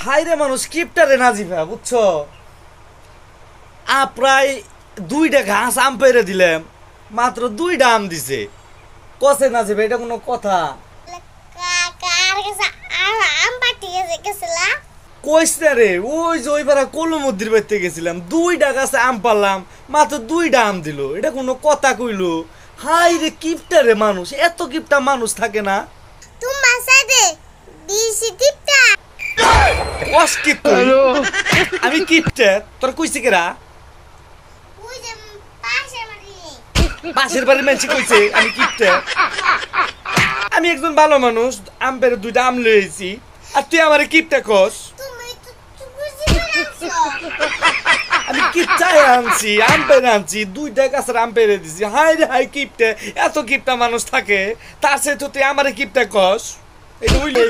হাইরে মানুষ কিপটারে নাজিফা বুঝছো প্রায় 2টা ঘাস আম পেরে দিলাম মাত্র 2টা আম দিছে কসে নাজিফা এটা কোনো কথা কইস না রে ওই যে ওইবার কলমুদ্দির বাড়িতে গেছিলাম 2টা গাছে আম পারলাম মাত্র 2টা আম দিল এটা কোনো কথা কইলো হাই রে কিপটা রে মানুষ এত কিপটা মানুষ থাকে না তোমার সাথে বেশি কিপটা অস্কিপ আমি কিপটা তোর কইছে কেরা ওই যে পাশের বাড়ির মানুষ কইছে আমি কিপটা আমি একজন ভালো মানুষ আম পেরে 2টা আম লইছি আর তুই আমারে কিপটা কস তুমি তো বুঝি বলছো আমি কিপটাই আনছি আম পেরে আনছি 2টা গাছের আম পেরে দিছি হাই রে হাই কিপটা এত কিপটা মানুষ থাকে তার সাথে তুই আমারে কিপটা কস এটা হইলে